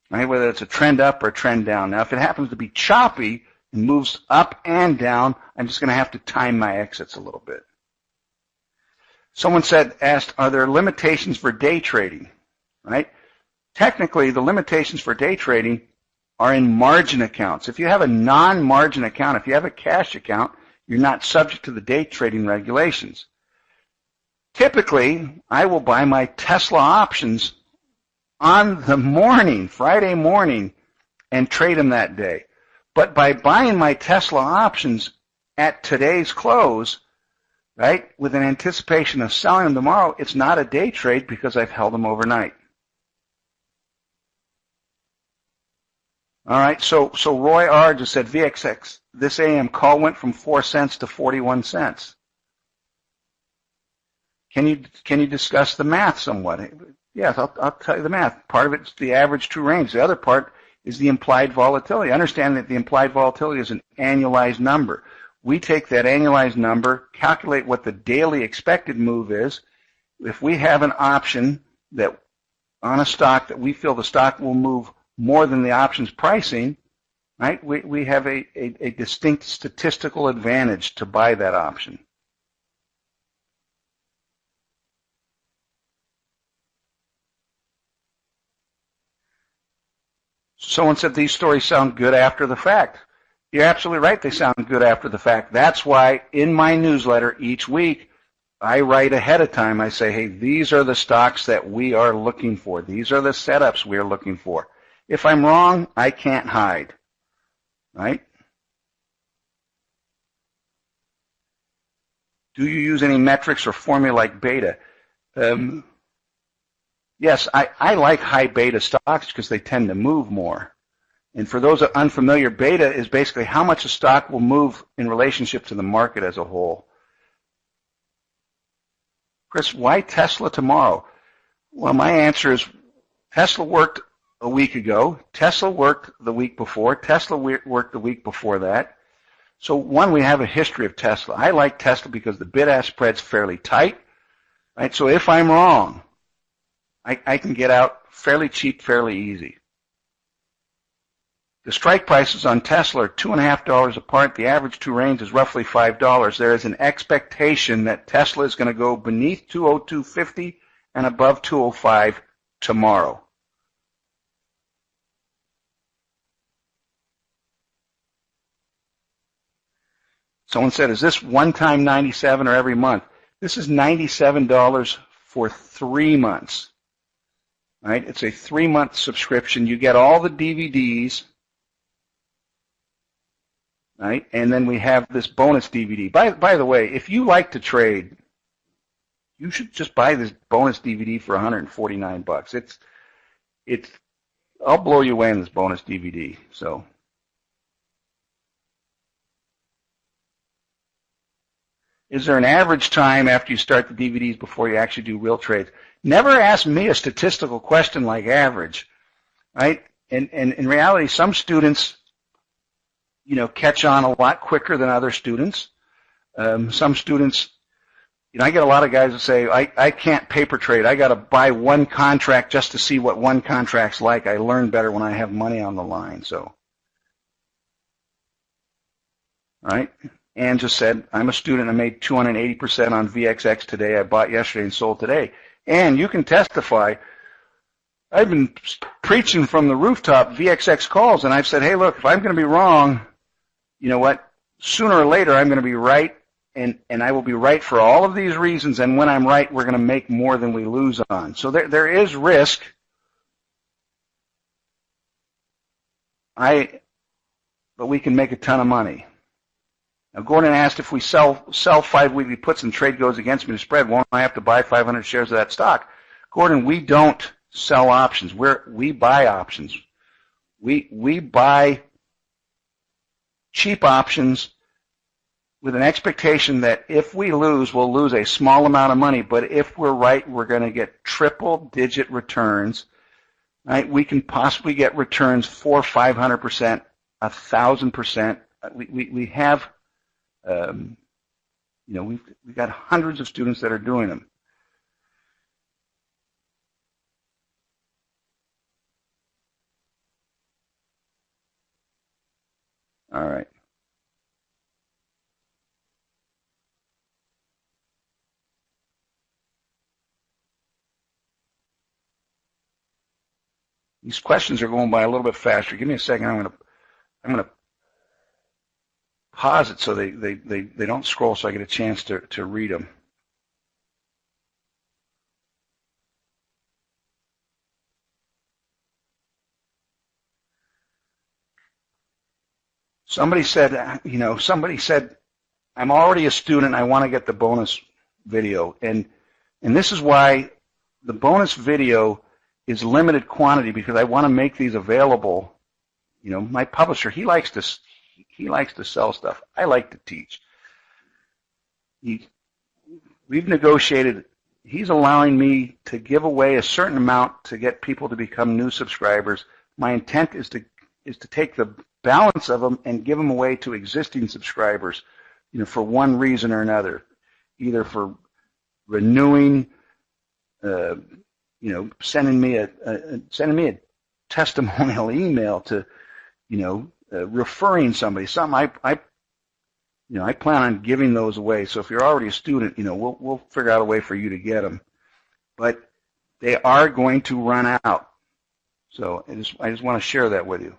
right? Whether it's a trend up or a trend down. Now, if it happens to be choppy and moves up and down, I'm just going to have to time my exits a little bit. Someone asked, are there limitations for day trading, right? Technically, the limitations for day trading are in margin accounts. If you have a non-margin account, if you have a cash account, you're not subject to the day trading regulations. Typically, I will buy my Tesla options on the morning, Friday morning, and trade them that day. But by buying my Tesla options at today's close, right, with an anticipation of selling them tomorrow, it's not a day trade because I've held them overnight. All right, so Roy R. just said, VXX, this AM call went from 4 cents to 41 cents. Can you discuss the math somewhat? Yes, I'll tell you the math. Part of it's the average true range. The other part is the implied volatility. Understand that the implied volatility is an annualized number. We take that annualized number, calculate what the daily expected move is. If we have an option that on a stock that we feel the stock will move more than the options pricing, right, we have a distinct statistical advantage to buy that option. Someone said these stories sound good after the fact. You're absolutely right, they sound good after the fact. That's why in my newsletter each week, I write ahead of time. I say, hey, these are the stocks that we are looking for. These are the setups we are looking for. If I'm wrong, I can't hide, right? Do you use any metrics or formula like beta? Yes, I like high beta stocks because they tend to move more. And for those unfamiliar, beta is basically how much a stock will move in relationship to the market as a whole. Chris, why Tesla tomorrow? Well, my answer is Tesla worked a week ago. Tesla worked the week before. Tesla worked the week before that. So, one, we have a history of Tesla. I like Tesla because the bid-ask spread's fairly tight. Right? So if I'm wrong, I can get out fairly cheap, fairly easy. The strike prices on Tesla are $2.50 apart. The average two range is roughly $5. There is an expectation that Tesla is going to go beneath 202.50 and above 205 tomorrow. Someone said, is this one-time $97 or every month? This is $97 for 3 months. Right? It's a 3-month subscription. You get all the DVDs, right? And then we have this bonus DVD. By the way, if you like to trade, you should just buy this bonus DVD for $149. I'll blow you away in this bonus DVD. So, is there an average time after you start the DVDs before you actually do real trades? Never ask me a statistical question like average, right? And in reality, some students, catch on a lot quicker than other students. Some students, I get a lot of guys that say, I can't paper trade. I got to buy one contract just to see what one contract's like. I learn better when I have money on the line. So, all right. Ann just said, I'm a student. I made 280% on VXX today. I bought yesterday and sold today. And you can testify. I've been preaching from the rooftop VXX calls, and I've said, hey, look, if I'm going to be wrong, you know what? Sooner or later, I'm going to be right, and I will be right for all of these reasons. And when I'm right, we're going to make more than we lose on. So there is risk. But we can make a ton of money. Now, Gordon asked if we sell 5 weekly puts and trade goes against me to spread, won't I have to buy 500 shares of that stock? Gordon, we don't sell options. We buy options. We buy cheap options with an expectation that if we lose, we'll lose a small amount of money, but if we're right, we're going to get triple-digit returns. Right? We can possibly get returns 400%, 500%, 1,000%. We have we've got hundreds of students that are doing them. All right. These questions are going by a little bit faster. Give me a second. I'm going to pause it so they don't scroll, so I get a chance to read them. Somebody said, I'm already a student. I want to get the bonus video, and this is why the bonus video is limited quantity, because I want to make these available. My publisher, he likes to sell stuff. I like to teach. We've negotiated. He's allowing me to give away a certain amount to get people to become new subscribers. My intent is to take the balance of them and give them away to existing subscribers, for one reason or another, either for renewing, sending me a testimonial email to, referring somebody. Something I plan on giving those away. So if you're already a student, we'll figure out a way for you to get them. But they are going to run out. So I just want to share that with you.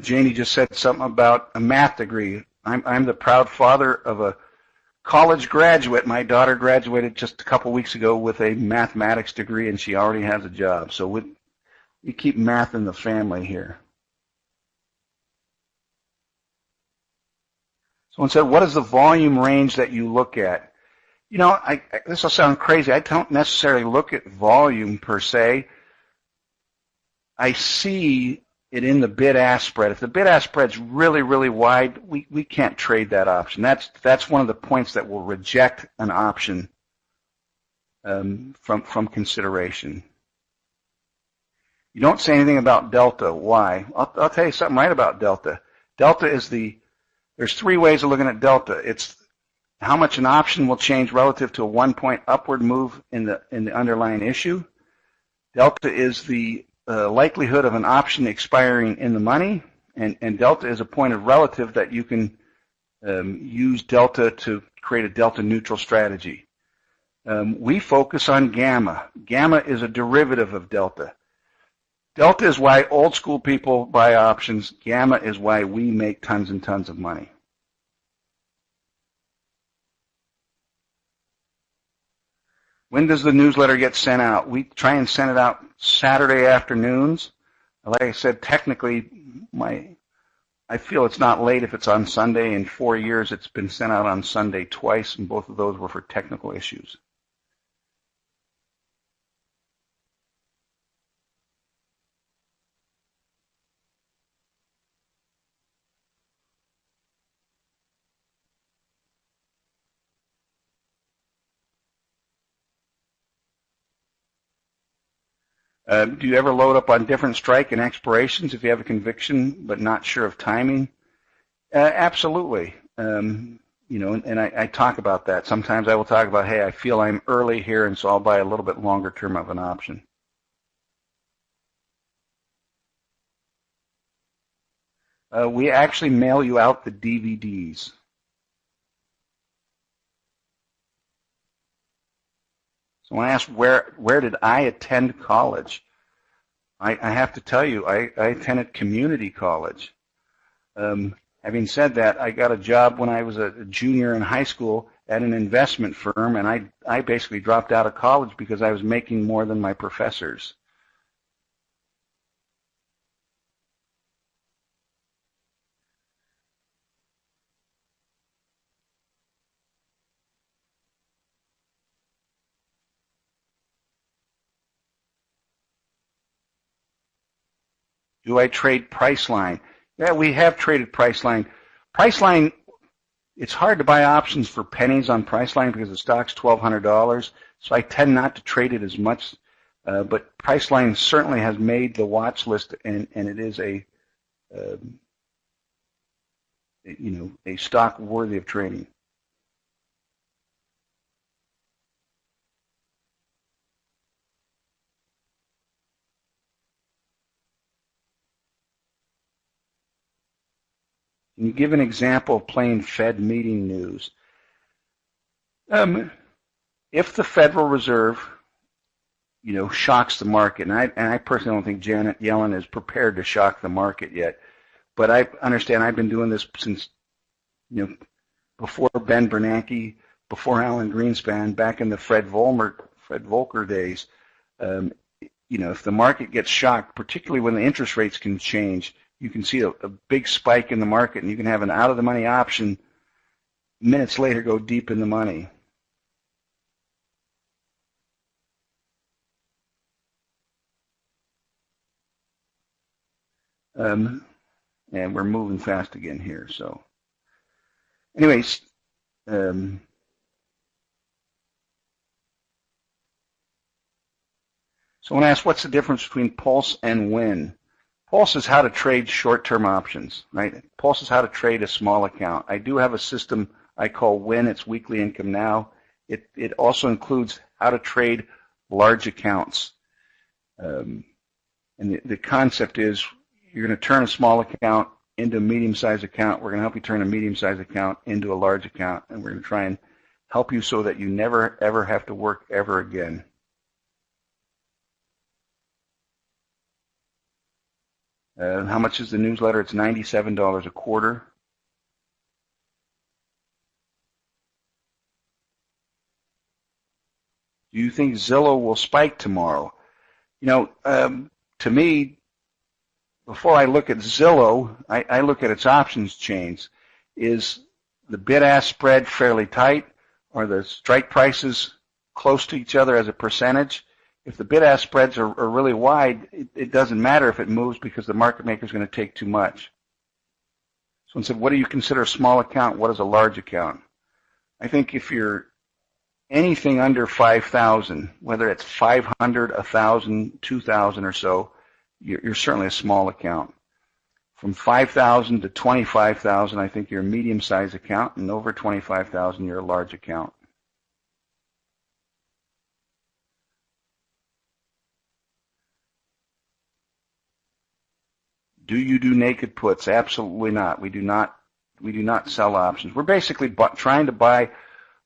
Janie just said something about a math degree. I'm the proud father of a college graduate. My daughter graduated just a couple weeks ago with a mathematics degree, and she already has a job. So we keep math in the family here. Someone said, what is the volume range that you look at? This will sound crazy. I don't necessarily look at volume per se. I see it in the bid-ask spread. If the bid-ask spread's really, really wide, we can't trade that option. That's one of the points that will reject an option from consideration. You don't say anything about delta. Why? I'll tell you something right about delta. Delta is there's three ways of looking at delta. It's how much an option will change relative to a 1-point upward move in the underlying issue. Delta is the likelihood of an option expiring in the money, and delta is a point of relative that you can use delta to create a delta neutral strategy. We focus on gamma. Gamma is a derivative of delta. Delta is why old school people buy options. Gamma is why we make tons and tons of money. When does the newsletter get sent out? We try and send it out Saturday afternoons. Like I said, technically, I feel it's not late if it's on Sunday. In 4 years, it's been sent out on Sunday twice, and both of those were for technical issues. Do you ever load up on different strike and expirations if you have a conviction but not sure of timing? Absolutely. And I talk about that. Sometimes I will talk about, hey, I feel I'm early here, and so I'll buy a little bit longer term of an option. We actually mail you out the DVDs. So when I asked where did I attend college, I have to tell you, I attended community college. Having said that, I got a job when I was a junior in high school at an investment firm, and I basically dropped out of college because I was making more than my professors. Do I trade Priceline? Yeah, we have traded Priceline. Priceline, it's hard to buy options for pennies on Priceline because the stock's $1,200, so I tend not to trade it as much. But Priceline certainly has made the watch list, and it is a stock worthy of trading. Can you give an example of plain Fed meeting news? If the Federal Reserve, shocks the market, and I personally don't think Janet Yellen is prepared to shock the market yet, but I understand I've been doing this since, before Ben Bernanke, before Alan Greenspan, back in the Fred Volcker days. If the market gets shocked, particularly when the interest rates can change, you can see a big spike in the market, and you can have an out-of-the-money option minutes later go deep in the money. And we're moving fast again here. So anyways, someone asked, what's the difference between pulse and win? Pulse is how to trade short-term options, right? Pulse is how to trade a small account. I do have a system I call WIN. It's Weekly Income Now. It also includes how to trade large accounts. And the concept is you're going to turn a small account into a medium-sized account. We're going to help you turn a medium-sized account into a large account, and we're going to try and help you so that you never, ever have to work ever again. How much is the newsletter? It's $97 a quarter. Do you think Zillow will spike tomorrow? You know, to me, before I look at Zillow, I look at its options chains. Is the bid-ask spread fairly tight? Are the strike prices close to each other as a percentage? If the bid-ask spreads are really wide, it doesn't matter if it moves because the market maker is going to take too much. Someone said, what do you consider a small account? What is a large account? I think if you're anything under 5,000, whether it's 500, 1,000, 2,000 or so, you're certainly a small account. From 5,000 to 25,000, I think you're a medium-sized account, and over 25,000, you're a large account. Do you do naked puts? Absolutely not. We do not sell options. We're basically trying to buy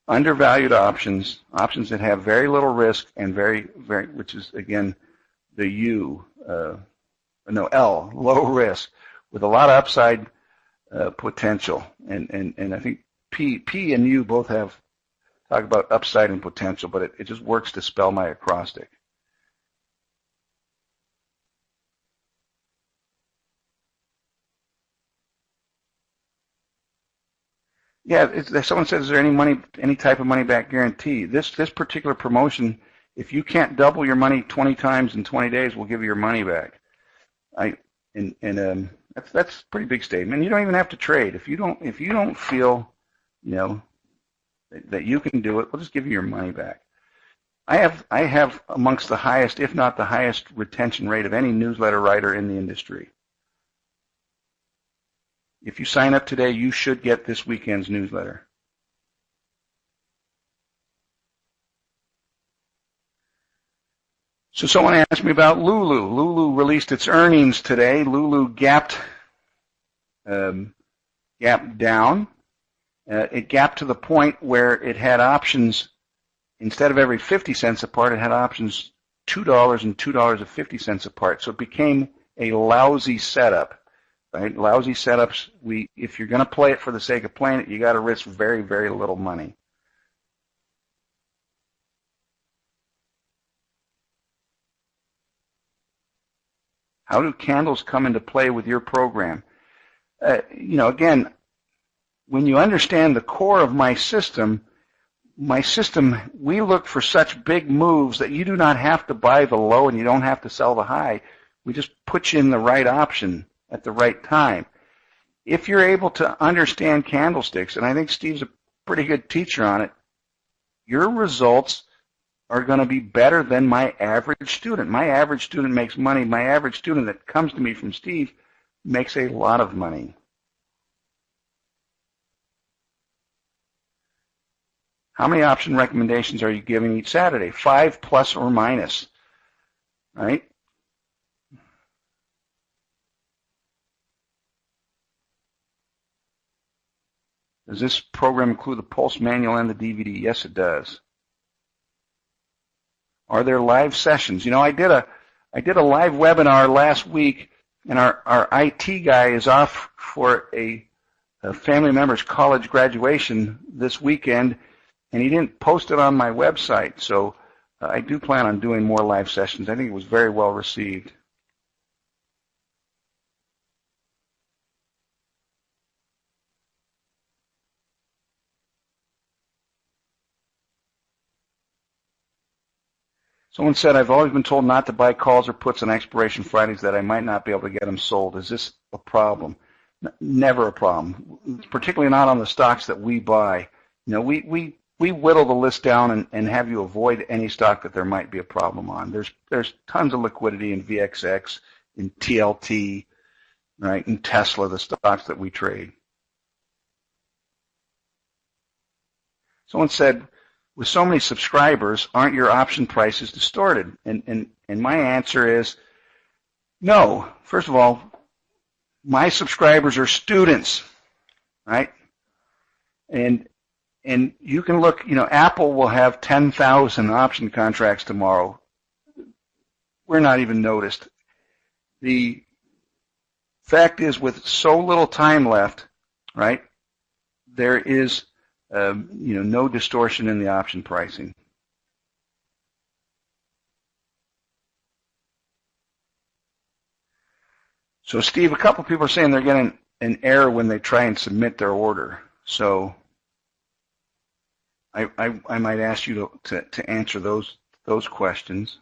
undervalued options that have very little risk and which is again the L, low risk, with a lot of upside potential. And I think P and U both talk about upside and potential, but it just works to spell my acrostic. Yeah, someone says, is there any type of money back guarantee? This particular promotion, if you can't double your money 20 times in 20 days, we'll give you your money back. That's a pretty big statement. You don't even have to trade. If you don't feel, that you can do it, we'll just give you your money back. I have amongst the highest, if not the highest, retention rate of any newsletter writer in the industry. If you sign up today, you should get this weekend's newsletter. So someone asked me about Lulu. Lulu released its earnings today. Lulu gapped down. It gapped to the point where it had options, instead of every 50 cents apart, it had options $2 and $2.50 apart. So it became a lousy setup. Right? Lousy setups. If you're going to play it for the sake of playing it, you got to risk very, very little money. How do candles come into play with your program? Again, when you understand the core of my system, we look for such big moves that you do not have to buy the low and you don't have to sell the high. We just put you in the right option at the right time. If you're able to understand candlesticks, and I think Steve's a pretty good teacher on it, your results are going to be better than my average student. My average student makes money. My average student that comes to me from Steve makes a lot of money. How many option recommendations are you giving each Saturday? 5 plus or minus, right? Does this program include the Pulse manual and the DVD? Yes, it does. Are there live sessions? I did a live webinar last week, and our IT guy is off for a family member's college graduation this weekend, and he didn't post it on my website. So I do plan on doing more live sessions. I think it was very well received. Someone said, I've always been told not to buy calls or puts on expiration Fridays that I might not be able to get them sold. Is this a problem? Never a problem, particularly not on the stocks that we buy. We whittle the list down and have you avoid any stock that there might be a problem on. There's tons of liquidity in VXX, in TLT, right, and Tesla, the stocks that we trade. Someone said, with so many subscribers, aren't your option prices distorted? And my answer is no. First of all, my subscribers are students, right? And you can look, Apple will have 10,000 option contracts tomorrow. We're not even noticed. The fact is, with so little time left, right, there is no distortion in the option pricing. So, Steve, a couple of people are saying they're getting an error when they try and submit their order. So I might ask you to answer those questions.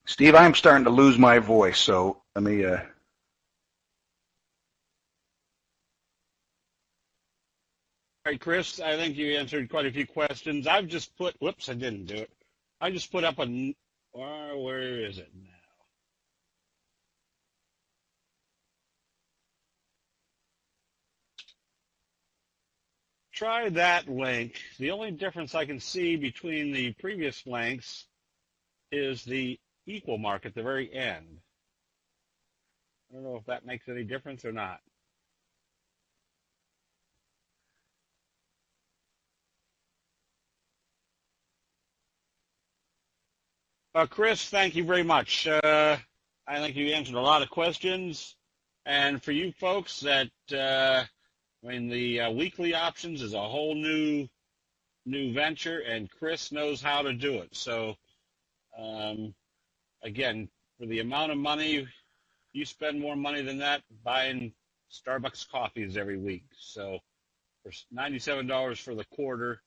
Steve, I'm starting to lose my voice, so let me. All right, Chris, I think you answered quite a few questions. I've just put, whoops, I didn't do it. I just put up a, where is it now? Try that link. The only difference I can see between the previous links is the equal mark at the very end. I don't know if that makes any difference or not. Chris, thank you very much. I think you answered a lot of questions. And for you folks that, the weekly options is a whole new venture, and Chris knows how to do it. So, again, for the amount of money, you spend more money than that buying Starbucks coffees every week. So for $97 for the quarter,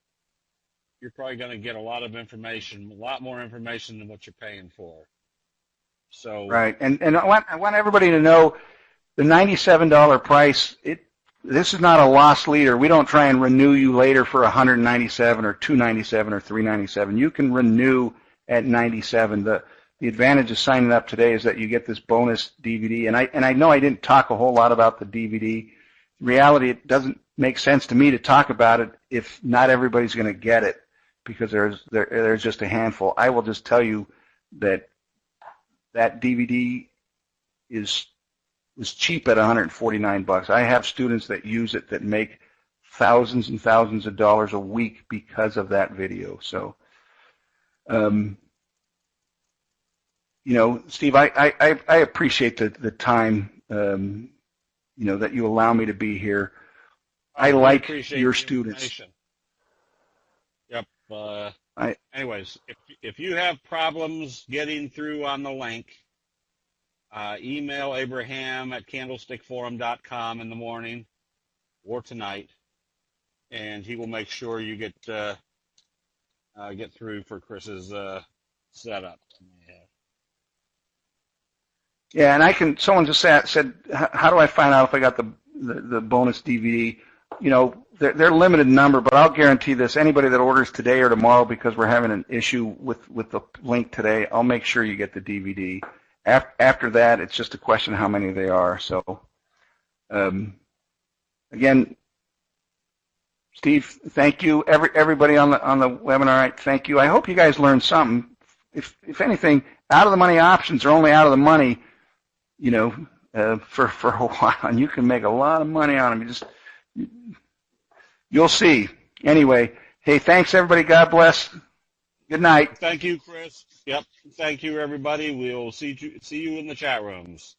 you're probably going to get a lot of information, a lot more information than what you're paying for. So right, and I want everybody to know the $97 price. This is not a loss leader. We don't try and renew you later for $197 or $297 or $397. You can renew at $97. The advantage of signing up today is that you get this bonus DVD, and I know I didn't talk a whole lot about the DVD. In reality, it doesn't make sense to me to talk about it if not everybody's going to get it, because there's just a handful. I will just tell you that DVD was cheap at $149. I have students that use it that make thousands and thousands of dollars a week because of that video. So, Steve, I appreciate the time, that you allow me to be here. I like your students. Yep. Anyways, if you have problems getting through on the link, email Abraham at candlestickforum.com in the morning or tonight, and he will make sure you get through for Chris's setup. Yeah, and someone just said, how do I find out if I got the bonus DVD? They're limited number, but I'll guarantee this: anybody that orders today or tomorrow, because we're having an issue with the link today, I'll make sure you get the DVD. After that, it's just a question of how many they are. So, again, Steve, thank you. Everybody on the webinar, thank you. I hope you guys learned something. If anything, out of the money options are only out of the money, for a while, and you can make a lot of money on them. You'll see. Anyway, hey, thanks everybody. God bless. Good night. Thank you, Chris. Yep. Thank you, everybody. We'll see you in the chat rooms.